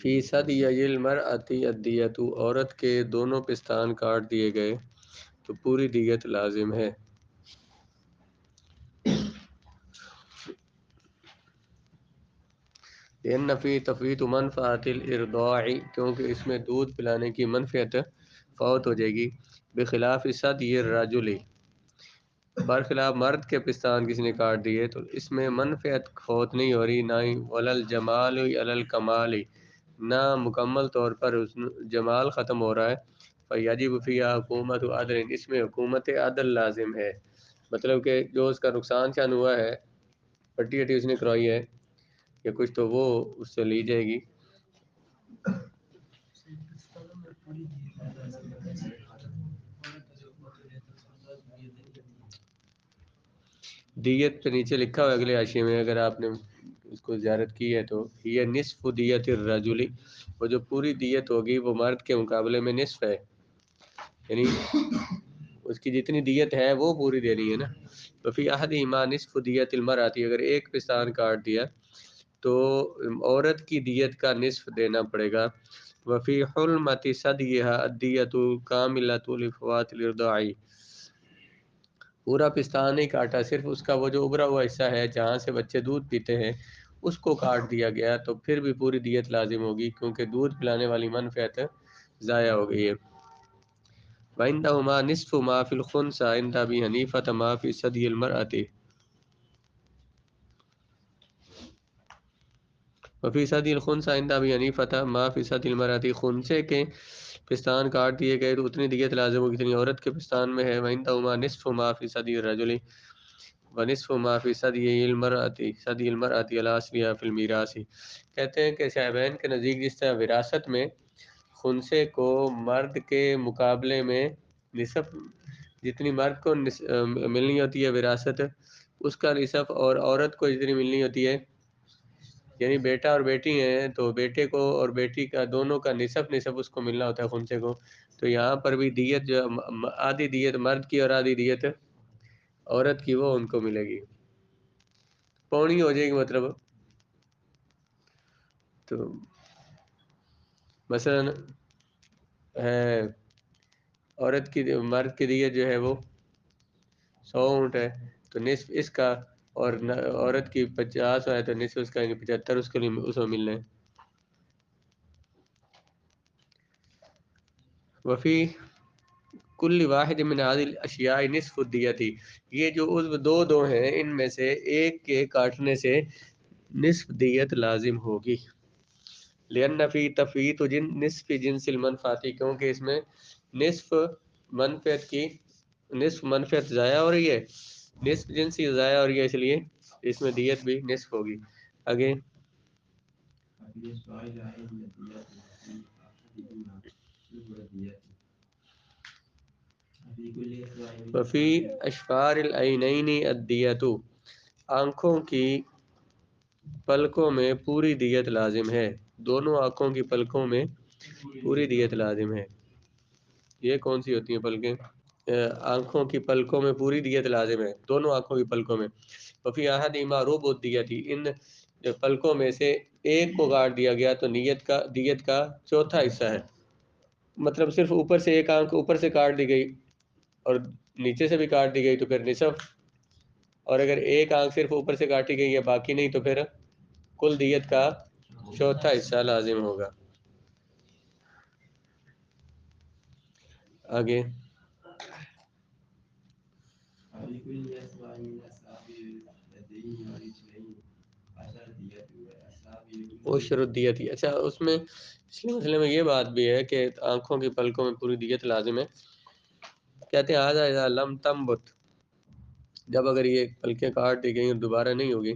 فی صدی المرأتی الدیۃ، عورت کے دونوں پستان کاٹ دیے گئے تو پوری دیت لازم ہے۔ لأن فی تفویت منفعت الارضاع، کیونکہ اس میں دودھ پلانے کی منفعت فوت ہو جائے گی، بخلاف صدی الرجل، برخلاف مرد کے پستان کسی نے کاٹ دیے تو اس میں منفعت فوت نہیں ہو رہی، نہ ہی ولل جمال علی الکمال، نہ مکمل طور پر جمال ختم ہو رہا ہے، فیجب فیہا حکومت عدل، اس میں حکومت عدل لازم ہے، مطلب کہ جو اس کا نقصان شان ہوا ہے، پٹی ہٹی اس نے کروائی ہے یا کچھ، تو وہ اس سے لی جائے گی۔ دیت پہ نیچے لکھا ہوا ہے اگلے حاشیے میں، اگر آپ نے اس کو زیارت کی ہے تو یہ نصف دیت الرجل، وہ جو پوری دیت ہوگی وہ مرد کے مقابلے میں نصف ہے، یعنی اس کی جتنی دیت ہے وہ پوری دینی ہے نا۔ تو فی احدہما نصف دیت المرأة، اگر ایک پستان کاٹ دیا تو عورت کی دیت کا نصف دینا پڑے گا۔ وفی حلمت صدیہا الدیۃ کاملۃ لفوات الرضاع، پورا پستان نہیں کاٹا، صرف اس کا وہ جو ابھرا ہوا حصہ ہے جہاں سے بچے دودھ پیتے ہیں اس کو کاٹ دیا گیا تو پھر بھی پوری دیت لازم ہوگی، کیونکہ دودھ پلانے والی منفعت ضائع ہو گئی ہے۔ وَعِندَهُمَا نِصْفُ مَا فِي الْخُنْثَى عِنْدَ أَبِي حَنِيفَةَ مَا فِي ثَدْيِ الْمَرْأَةِ وفی صدی الخنثى عند ابی حنیفہ ما فی صدی المرأة، خنثی کے پستان کاٹ دیے گئے تو اتنی دیت لازم ہوگی جتنی عورت کے پستان میں ہے۔ وعندهما نصف ما فی صدی الرجل ونصف ما فی صدی المرأة علی اصلها فی المیراث، کہتے ہیں کہ شیخین کے نزدیک جس طرح وراثت میں خنثی کو مرد کے مقابلے میں نصف، جتنی مرد کو ملنی ہوتی ہے وراثت اس کا نصف، اور عورت کو جتنی ملنی ہوتی ہے، یعنی بیٹا اور بیٹی ہیں تو بیٹے کو اور بیٹی کا دونوں کا نصف اس کو ملنا ہوتا ہے خنثی کو، تو یہاں پر بھی دیت جو آدھی دیت مرد کی اور آدھی دیت عورت کی وہ ان کو ملے گی، پونی ہو جائے گی مطلب۔ تو مثلا ہے عورت کی مرد کی دیت جو ہے وہ 100 اونٹ ہے تو نصف اس کا، اور عورت کی 50 ہے تو نصف اس کا، یعنی 75 اس کے لیے اس میں ملنا ہے۔ وفی کل واحد من هذه الاشیاء نصف الدیت، یہ جو عضو دو ہیں ان میں سے ایک کے کاٹنے سے نصف دیت لازم ہوگی۔ لأن فی تفویت نصف جنس المنفعت، کیونکہ اس میں نصف منفعت ضائع ہو رہی ہے، نصف جنسی ضائع ہو رہی ہے، اس لیے اس میں دیت بھی نصف ہوگی۔ آگے وفی اشفار العینین الدیۃ، آنکھوں کی پلکوں میں پوری دیت لازم ہے، دونوں آنکھوں کی پلکوں میں پوری دیت لازم ہے۔ یہ کون سی ہوتی ہیں پلکیں؟ آنکھوں کی پلکوں میں پوری دیت لازم ہے، دونوں آنکھوں کی پلکوں میں۔ وفی احدہما ربع الدیۃ، ان پلکوں میں سے ایک کو کاٹ دیا گیا تو دیت کا چوتھا حصہ ہے، مطلب صرف اوپر سے ایک آنکھ اوپر سے کاٹ دی گئی اور نیچے سے بھی کاٹ دی گئی تو پھر نصف، اور اگر ایک آنکھ صرف اوپر سے کاٹی گئی یا باقی نہیں تو پھر کل دیت کا چوتھا حصہ لازم ہوگا۔ آگے عشر الدیت، اچھا اس میں پچھلے مسئلے میں یہ بات بھی ہے کہ آنکھوں کی پلکوں میں پوری دیت لازم ہے، کہتے ہیں آجا اذا لم تنبت، جب اگر یہ پلکیں کاٹ دی گئی اور دوبارہ نہیں ہوگی،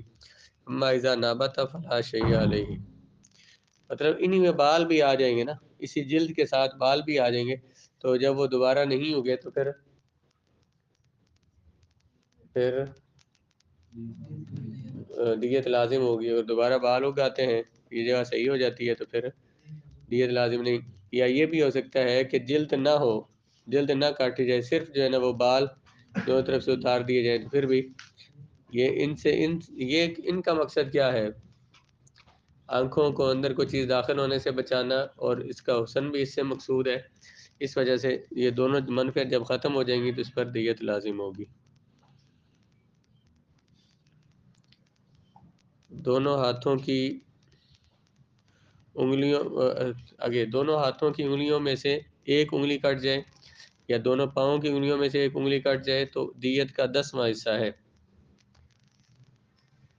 اما اذا نبت فلا شیء علیہ، مطلب انہی میں بال بھی آ جائیں گے نا، اسی جلد کے ساتھ بال بھی آ جائیں گے، تو جب وہ دوبارہ نہیں ہوگے تو پھر دیت لازم ہوگی، اور دوبارہ بال اگ آتے ہیں یہ جگہ صحیح ہو جاتی ہے تو پھر دیت لازم نہیں۔ یا یہ بھی ہو سکتا ہے کہ جلد نہ ہو، جلد نہ کاٹی جائے، صرف جو ہے نا وہ بال دونوں طرف سے اتار دیے جائیں تو پھر بھی یہ ان کا مقصد کیا ہے؟ آنکھوں کو اندر کوئی چیز داخل ہونے سے بچانا، اور اس کا حسن بھی اس سے مقصود ہے۔ اس وجہ سے یہ دونوں منفعت جب ختم ہو جائیں گی تو اس پر دیت لازم ہوگی۔ دونوں ہاتھوں کی انگلیوں آگے دونوں ہاتھوں کی انگلیوں میں سے ایک انگلی کٹ جائے یا دونوں پاؤں کی انگلیوں میں سے ایک انگلی کٹ جائے تو دیت کا 10واں حصہ ہے۔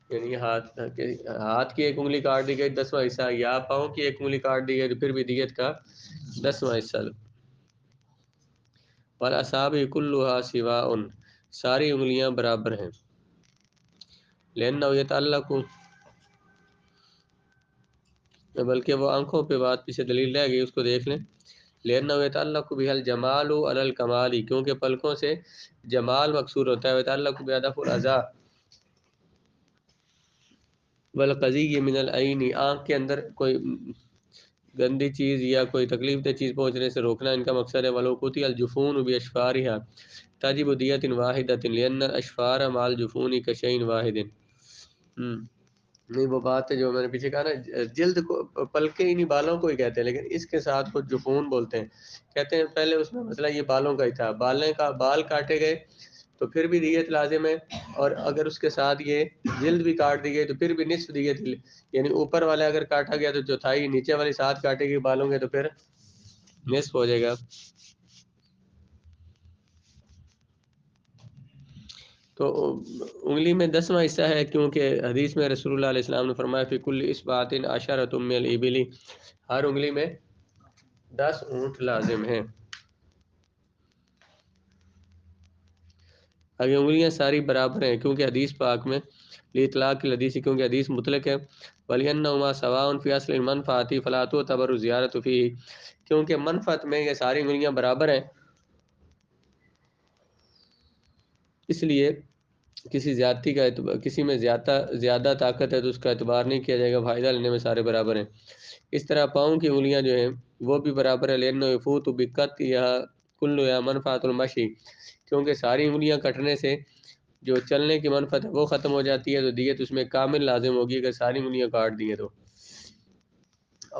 یعنی ہاتھ کی ایک انگلی کاٹ دی گئی 10واں حصہ، یا پاؤں کی ایک انگلی کاٹ دی گئی تو پھر بھی دیت کا 10واں حصہ۔ والاصابع کلھا سواء، ساری انگلیاں برابر ہیں۔ لأنه يتعلق، بلکہ وہ آنکھوں پہ بات پیچھے دلیل رہ گئی، اس کو دیکھ لیں۔ لأنه يتعلق بها الجمال على الكمال، کیونکہ پلکوں سے جمال مقصور ہوتا ہے۔ ويتعلق بهدف الاعضاء والقضیہ من العین، آنکھ کے اندر کوئی گندی چیز یا کوئی تکلیف دہ چیز پہنچنے سے روکنا ان کا مقصد ہے۔ ولو قطع الجفون باشفارها تجب دیۃ واحدۃ لأن الاشفار مع الجفون كشيء واحد۔ نہیں وہ بات ہے جو میں نے پیچھے کہا نا، جلد کو پلکیں انہی بالوں کو ہی کہتے ہیں، لیکن اس کے ساتھ کچھ جفون بولتے ہیں، کہتے ہیں پہلے اس میں مسئلہ یہ بالوں کا ہی تھا، بال کاٹے گئے تو پھر بھی دیت لازم ہے، اور اگر اس کے ساتھ یہ جلد بھی کاٹ دی گئی تو پھر بھی نصف دیت، یعنی اوپر والا اگر کاٹا گیا تو چوتھائی، نیچے والی ساتھ کاٹے گی بالوں کے تو پھر نصف ہو جائے گا۔ تو انگلی میں 10واں حصہ ہے، کیونکہ حدیث میں رسول اللہ علیہ السلام نے فرمایا فی کل اصبعۃ عشرۃ من الابل، ہر انگلی میں 10 اونٹ لازم ہیں۔ اگر انگلیاں ساری برابر ہیں، کیونکہ حدیث پاک میں اطلاق الحدیث، کیونکہ حدیث مطلق ہے، وَلِأَنَّهُمَا سَوَاءٌ فِي أَصْلِ الْمَنْفَعَةِ فَلَا تُعْتَبَرُ الزِّيَادَةُ فِيهِ، کیونکہ منفعت میں یہ ساری انگلیاں برابر ہیں، اس لیے کسی زیادتی کا کسی میں زیادہ طاقت ہے تو اس کا اعتبار نہیں کیا جائے گا، فائدہ لینے میں سارے برابر ہیں۔ اس طرح پاؤں کی انگلیاں جو ہیں وہ بھی برابر ہے، لأنه يفوت بقطعها كلها منفعة المشي، کیونکہ ساری انگلیاں کٹنے سے جو چلنے کی منفعت ہے وہ ختم ہو جاتی ہے، تو دیت اس میں کامل لازم ہوگی اگر ساری انگلیاں کاٹ دی ہیں تو،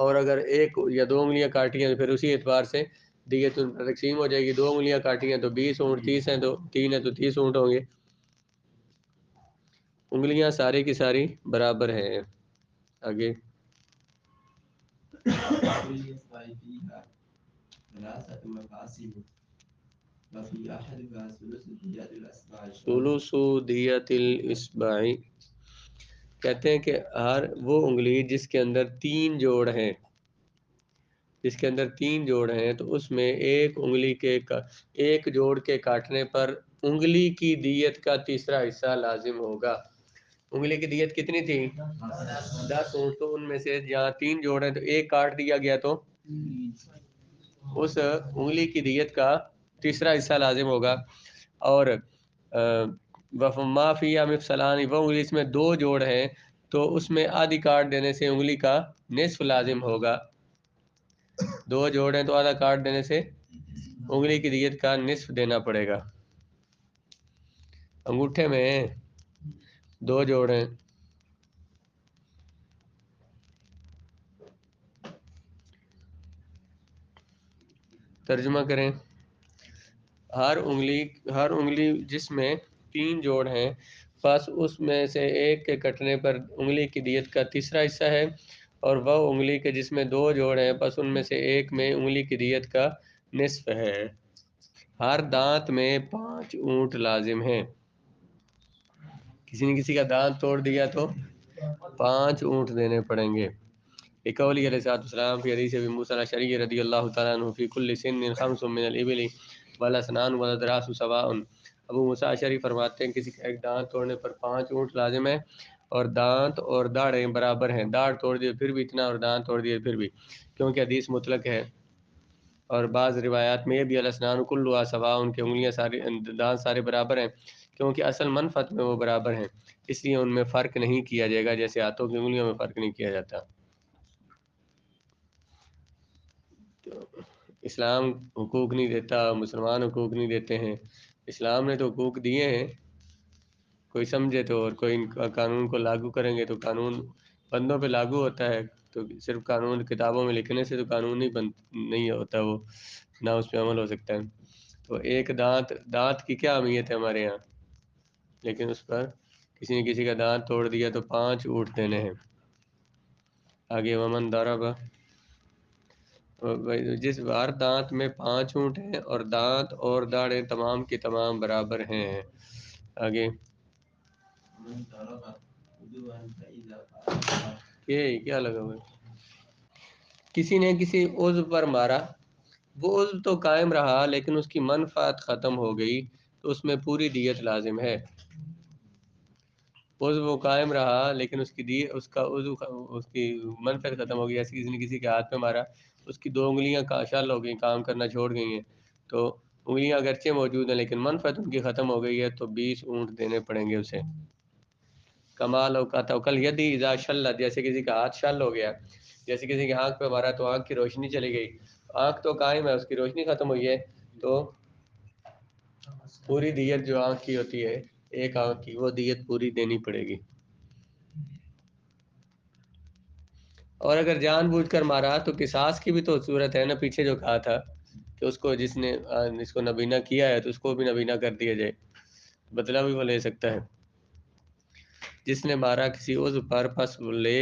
اور اگر ایک یا دو انگلیاں کاٹی ہیں تو پھر اسی اعتبار سے دیت ان پر تقسیم ہو جائے گی۔ 2 انگلیاں کاٹی ہیں تو 20 اونٹ، 30 ہیں تو 3 ہے تو 30 اونٹ ہوں گے۔ انگلیاں سارے کی ساری برابر ہیں۔ آگے ثلث دیت الاصبع، کہتے ہیں کہ ہر وہ انگلی جس کے اندر 3 جوڑ ہیں، جس کے اندر 3 جوڑ ہیں تو اس میں ایک انگلی کے ایک جوڑ کے کاٹنے پر انگلی کی دیت کا تیسرا حصہ لازم ہوگا۔ انگلی کی دیت کتنی تھی؟ 10 اونٹ، تو ان میں سے جہاں 3 جوڑ ہیں تو ایک کاٹ دیا گیا تو اس انگلی کی دیت کا تیسرا حصہ لازم ہوگا۔ اور وَمَا فِيهَا مِفْصَلَانِ، وہ انگلی اس میں 2 جوڑ ہیں تو اس میں آدھی کاٹ دینے سے انگلی کا نصف لازم ہوگا۔ 2 جوڑ ہیں تو آدھا کاٹ دینے سے انگلی کی دیت کا نصف دینا پڑے گا۔ انگوٹھے میں 2 جوڑ ہیں، ترجمہ کریں، ہر انگلی جس میں 3 جوڑ ہیں پس اس میں سے ایک کے کٹنے پر انگلی کی دیت کا تیسرا حصہ ہے، اور وہ انگلی کے جس میں 2 جوڑ ہیں پس ان میں سے ایک میں انگلی کی دیت کا نصف ہے۔ ہر دانت میں 5 اونٹ لازم ہیں، کسی نے کسی کا دانت توڑ دیا تو 5 اونٹ دینے پڑیں گے۔ لقوله علیہ الصلوۃ والسلام فی حدیث ابی موسیٰ الاشعری رضی اللہ تعالیٰ عنہ فی کل سن 5 من الابل والاسنان والاضراس سواء، ابو موسیٰ اشعری فرماتے ہیں کسی کا ایک دانت توڑنے پر 5 اونٹ لازم ہے، اور دانت اور داڑیں برابر ہیں، داڑھ توڑ دیے پھر بھی اتنا اور دانت توڑ دیے پھر بھی، کیونکہ حدیث مطلق ہے۔ اور بعض روایات میں یہ بھی الاسنان کلھا سواء، ان کی انگلیاں ساری، دانت سارے برابر ہیں، کیونکہ اصل منفعت میں وہ برابر ہیں، اس لیے ان میں فرق نہیں کیا جائے گا، جیسے ہاتھوں کی انگلیوں میں فرق نہیں کیا جاتا۔ اسلام حقوق نہیں دیتا، مسلمان حقوق نہیں دیتے ہیں، اسلام نے تو حقوق دیے ہیں، کوئی سمجھے تو، اور کوئی ان قانون کو لاگو کریں گے تو قانون بندوں پہ لاگو ہوتا ہے، تو صرف قانون کتابوں میں لکھنے سے تو قانون نہیں ہوتا وہ، نہ اس پہ عمل ہو سکتا ہے۔ تو ایک دانت کی کیا اہمیت ہے ہمارے یہاں، لیکن اس پر کسی نے کسی کا دانت توڑ دیا تو 5 اونٹ دینے ہیں۔ آگے ومن ضرب، جس ہر دانت میں 5 اونٹ ہیں اور دانت اور داڑیں تمام کی تمام برابر ہیں۔ آگے یہ کیا لگا ہوا ہے؟ کسی نے کسی عضو پر مارا، وہ عضو تو قائم رہا لیکن اس کی منفعت ختم ہو گئی تو اس میں پوری دیت لازم ہے۔ عضو قائم رہا لیکن اس کا عضو اس کی منفعت ختم ہو گئی، ایسے کسی نے کسی کے ہاتھ پہ مارا، اس کی 2 انگلیاں شل ہو گئی، کام کرنا چھوڑ گئی ہیں، تو انگلیاں اگرچہ موجود ہیں لیکن منفعت ان کی ختم ہو گئی ہے، تو 20 اونٹ دینے پڑیں گے اسے۔ کمال اوقات کل یدی اذا شلت، جیسے کسی کا ہاتھ شل ہو گیا، جیسے کسی کے آنکھ پہ مارا تو آنکھ کی روشنی چلی گئی، آنکھ تو قائم ہے، اس کی روشنی ختم ہوئی ہے، تو پوری دیت جو آنکھ کی ہوتی ہے، ایک آنکھ کی، وہ دیت پوری دینی پڑے گی۔ اور اگر جان بوجھ کر مارا تو قصاص کی بھی تو صورت ہے نا، پیچھے جو کہا تھا کہ اس کو جس کو نبینہ کیا ہے تو اس کو بھی نبینہ کر دیا جائے، بدلہ بھی وہ لے سکتا ہے۔ جس نے مارا کسی عضو پر پس لے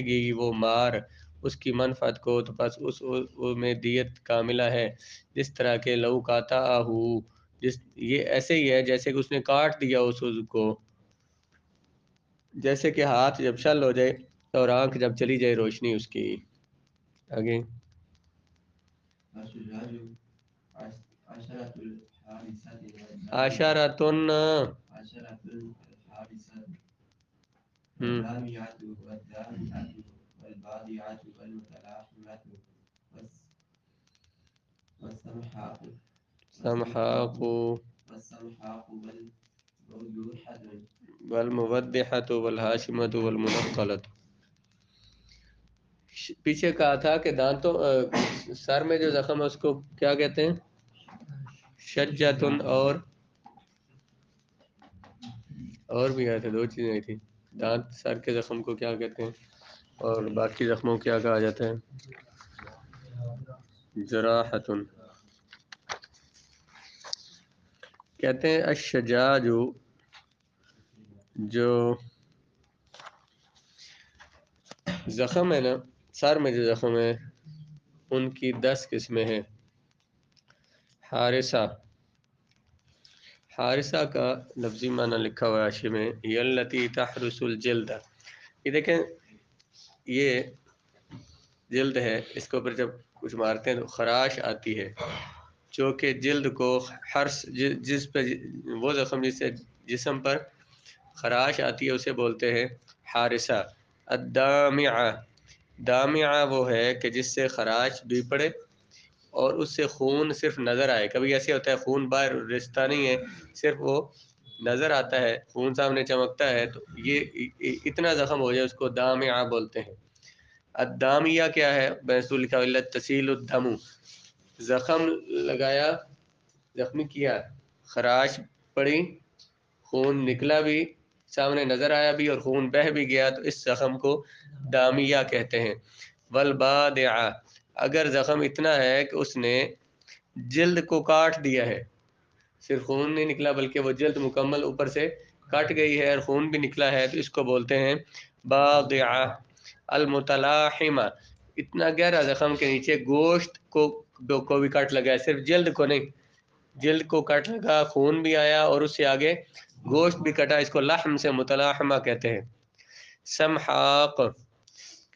گئی وہ مار اس کی منفعت کو، تو پس اس عضو میں دیت کاملہ ہے، جس طرح کہ لو کاتا آہو، یہ ایسے ہی ہے جیسے کہ اس نے کاٹ دیا اس عضو کو، جیسے کہ ہاتھ جب شل ہو جائے اور آنکھ جب چلی جائے روشنی اس کی۔ آگے عشرتن، سمحاق والمودحۃ والہاشمۃ والمنقلۃ۔ پیچھے کہا تھا کہ دانتوں سر میں جو زخم ہے اس کو کیا کہتے ہیں؟ شجتن، اور بھی آئے تھے، 2 چیزیں آئی تھی، دانت سر کے زخم کو کیا کہتے ہیں اور باقی زخموں کو کیا کہا جاتا ہے؟ جراحتن۔ کہتے ہیں الشجاج، جو زخم ہے نا سر میں جو زخم ہے ان کی 10 قسمیں ہیں۔ حارثہ کا لفظی معنی لکھا ہوا ہے حاشیے میں، یلتی تحرس الجلد، یہ دیکھیں یہ جلد ہے، اس کے اوپر جب کچھ مارتے ہیں تو خراش آتی ہے، جو کہ جلد کو حرس، جس پہ وہ زخم جس سے جسم پر خراش آتی ہے اسے بولتے ہیں حارثہ۔ الدامعہ، دامعہ وہ ہے کہ جس سے خراش بھی پڑے اور اس سے خون صرف نظر آئے، کبھی ایسے ہوتا ہے خون باہر رشتہ نہیں ہے، صرف وہ نظر آتا ہے، خون سامنے چمکتا ہے، تو یہ اتنا زخم ہو جائے اس کو دامعہ بولتے ہیں۔ الدامیہ کیا ہے؟ بحث لکھا تسیل الدم، زخم لگایا، زخمی کیا، خراش پڑی، خون نکلا بھی، سامنے نظر آیا بھی اور خون بہہ بھی گیا، تو اس زخم کو دامیہ کہتے ہیں۔ والبادعہ، اگر زخم اتنا ہے کہ اس نے جلد کو کاٹ دیا ہے، صرف خون نہیں نکلا بلکہ وہ جلد مکمل اوپر سے کٹ گئی ہے اور خون بھی نکلا ہے، تو اس کو بولتے ہیں بادعہ۔ المتلاحمہ، اتنا گہرا زخم کے نیچے گوشت کو بھی کٹ لگا ہے، صرف جلد کو نہیں، جلد کو کٹ لگا، خون بھی آیا اور اس سے آگے گوشت بھی کٹا، اس کو لحم سے متلاحمہ کہتے ہیں۔ سمحاق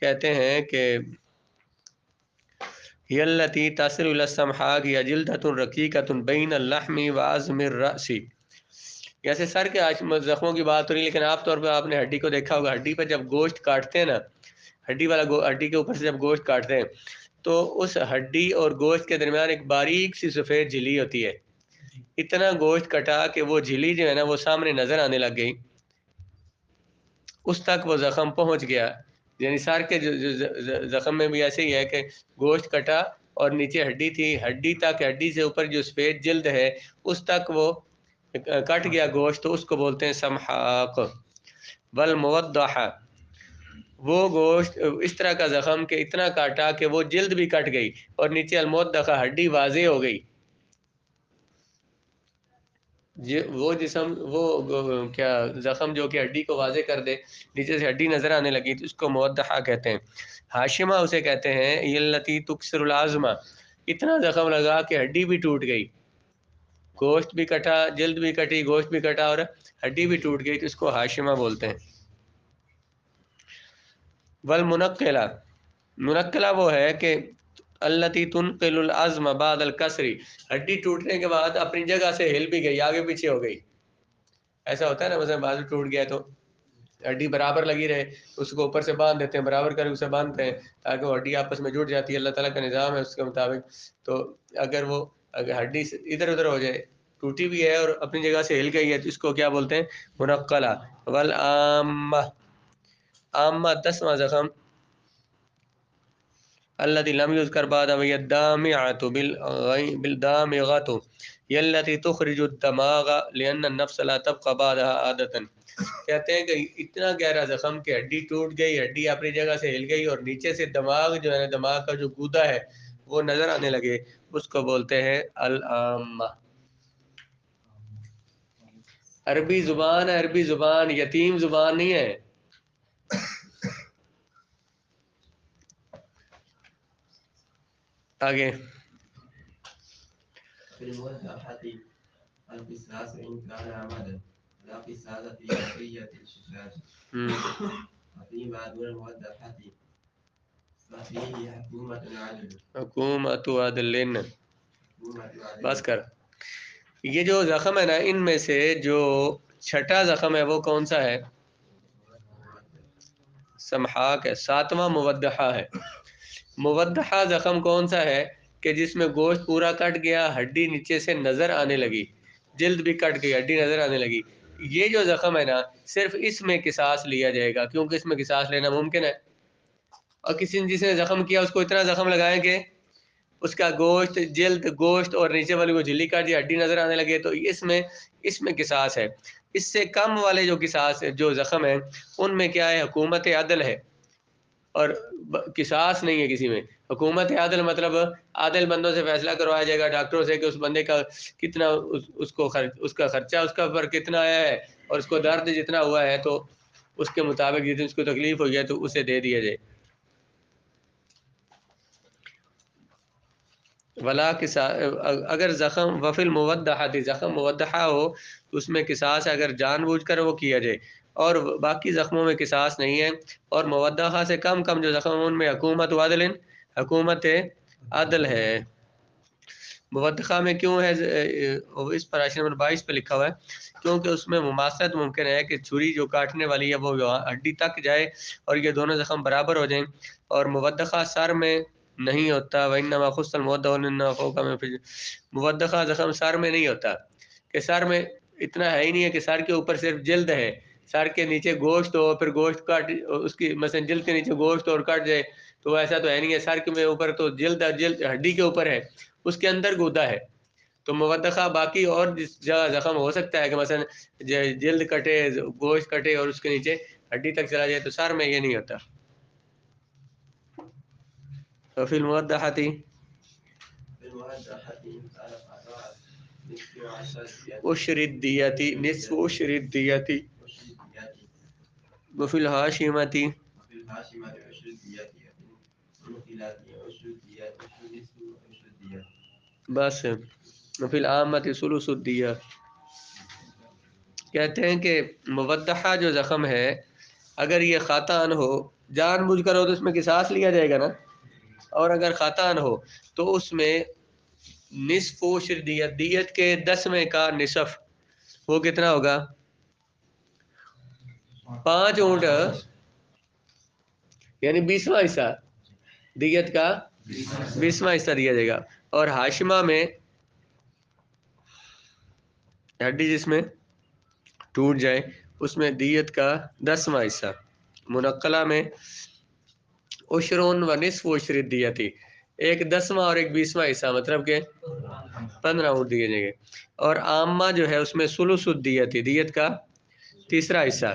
کہتے ہیں کہ ہی التی تصل الی السمحاق، یا جلدۃ رقیقۃ بین اللحم وعظم الرأس، جیسے سر کے زخموں کی بات ہو رہی ہے، لیکن عام طور پہ آپ نے ہڈی کو دیکھا ہوگا، ہڈی پہ جب گوشت کاٹتے ہیں نا، ہڈی کے اوپر سے جب گوشت کاٹتے ہیں تو اس ہڈی اور گوشت کے درمیان ایک باریک سی سفید جھلی ہوتی ہے، اتنا گوشت کٹا کہ وہ جھلی جو ہے نا وہ سامنے نظر آنے لگ گئی، اس تک وہ زخم پہنچ گیا۔ یعنی سر کے زخم میں بھی ایسے ہی ہے کہ گوشت کٹا اور نیچے ہڈی تھی، ہڈی تک، ہڈی سے اوپر جو سفید جلد ہے اس تک وہ کٹ گیا گوشت، تو اس کو بولتے ہیں سمحاق۔ والموضحہ، وہ گوشت اس طرح کا زخم کہ اتنا کاٹا کہ وہ جلد بھی کٹ گئی اور نیچے الموضحہ ہڈی واضح ہو گئی. وہ جسم وہ کیا زخم جو کہ ہڈی کو واضح کر دے، نیچے سے ہڈی نظر آنے لگی تو اس کو موضحہ کہتے ہیں. ہاشمہ اسے کہتے ہیں یلتی تکسر العظمہ، اتنا زخم لگا کہ ہڈی بھی ٹوٹ گئی، گوشت بھی کٹا، جلد بھی کٹی، گوشت بھی کٹا اور ہڈی بھی ٹوٹ گئی، تو اس کو ہاشمہ بولتے ہیں. والمنقلہ، منقلہ وہ ہے کہ التی تنقل العظم بعد الکسری، ہڈی ٹوٹنے کے بعد اپنی جگہ سے ہل بھی گئی، آگے پیچھے ہو گئی. ایسا ہوتا ہے نا، مثلا بازو ٹوٹ گیا تو ہڈی برابر لگی رہے، اس کو اوپر سے باندھ دیتے ہیں، برابر کر اسے باندھتے ہیں تاکہ وہ ہڈی آپس میں جڑ جاتی ہے. اللہ تعالیٰ کا نظام ہے اس کے مطابق. تو اگر ہڈی ادھر ادھر ہو جائے، ٹوٹی بھی ہے اور اپنی جگہ سے ہل گئی ہے، تو اس کو کیا بولتے ہیں؟ منقلہ. والعامہ، عامہ 10واں زخم التي لم يذكر بعد وهي الدامعة بالدامغة هي التي تخرج الدماغ لأن النفس لا تبقى بعدها عادة. کہتے ہیں کہ اتنا گہرا زخم کہ ہڈی ٹوٹ گئی، ہڈی اپنی جگہ سے ہل گئی اور نیچے سے دماغ جو ہے، دماغ کا جو گودا ہے وہ نظر آنے لگے، اس کو بولتے ہیں العامہ. عربی زبان ہے، عربی زبان، یتیم زبان نہیں ہے. آگے حکومت عدل، بس کر. یہ جو زخم ہے نا، ان میں سے جو چھٹا زخم ہے وہ کون سا ہے؟ سمحاق ہے. 7واں موضحہ ہے. موضحہ زخم کون سا ہے؟ کہ جس میں گوشت پورا کٹ گیا، ہڈی نیچے سے نظر آنے لگی، جلد بھی کٹ گئی، ہڈی نظر آنے لگی. یہ جو زخم ہے نا، صرف اس میں قصاص لیا جائے گا، کیونکہ اس میں قصاص لینا ممکن ہے. اور کسی نے جس نے زخم کیا اس کو اتنا زخم لگائیں کہ اس کا گوشت، جلد، گوشت اور نیچے والی وہ جھلی کاٹ دی، ہڈی نظر آنے لگے، تو اس میں قصاص ہے. اس سے کم والے جو قصاص جو زخم ہیں ان میں کیا ہے؟ حکومت عدل ہے اور قصاص نہیں ہے کسی میں. حکومت عدل مطلب عادل بندوں سے فیصلہ کروایا جائے گا، ڈاکٹروں سے، کہ اس بندے کا کتنا اس کا خرچہ اس کا پر کتنا آیا ہے اور اس کو درد جتنا ہوا ہے تو اس کے مطابق جتنی اس کو تکلیف ہوئی ہے تو اسے دے دیا جائے. ولا اگر زخم وفل موضحہ، زخم موضحہ ہو تو اس میں قصاص اگر جان بوجھ کر وہ کیا جائے، اور باقی زخموں میں قصاص نہیں ہے. اور موضحہ سے کم جو زخم ان میں حکومت عدل، حکومت عدل ہے. موضحہ میں کیوں ہے؟ اس پر حاشیہ نمبر 22 پہ لکھا ہوا ہے کیونکہ اس میں مماثلت ممکن ہے کہ چھری جو کاٹنے والی ہے وہ ہڈی تک جائے اور یہ دونوں زخم برابر ہو جائیں. اور موضحہ سر میں نہیں ہوتا. وَإِنَّمَا خُصَّ الْمُوَضَّحُ لِأَنَّهُ فَوْقَ مِنْ فِي. موضحہ زخم سر میں نہیں ہوتا، کہ سر میں اتنا ہے ہی نہیں ہے کہ سر کے اوپر صرف جلد ہے، سر کے نیچے گوشت ہو، پھر گوشت کاٹ اس کی مثلا جلد کے نیچے گوشت اور کٹ جائے، تو ایسا تو ہے نہیں ہے. سر کے اوپر تو جلد ہڈی کے اوپر ہے، اس کے اندر گودا ہے. تو موضحہ باقی اور جس جگہ زخم ہو سکتا ہے کہ مثلا جلد کٹے، گوشت کٹے اور اس کے نیچے ہڈی تک چلا جائے، تو سر میں یہ نہیں ہوتا. فی الموضحہ عشر الدیتی، نصف عشر الدیتی. وفی الحاشمۃ، بس. وفی العامۃ ثلث الدیہ. کہتے ہیں کہ موضحہ جو زخم ہے اگر یہ خطأً ہو، جان بوجھ کر ہو تو اس میں قصاص لیا جائے گا نا، اور اگر خطأً ہو تو اس میں نصف عشر دیت، دیت کے 10ویں کا نصف، وہ کتنا ہوگا؟ 5 اونٹ، یعنی 20واں حصہ دیت کا، 20واں حصہ دیا جائے گا. اور ہاشمہ میں ہڈی جس میں ٹوٹ جائے اس میں دیت کا 10واں حصہ. منقلہ میں عشرون و نصف عشر الدیتی، ایک 10واں اور ایک 20واں حصہ، مطلب کہ 15 اونٹ دیے جائیں گے. اور عامہ جو ہے اس میں ثلث الدیتی، دیت کا تیسرا حصہ.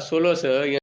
1600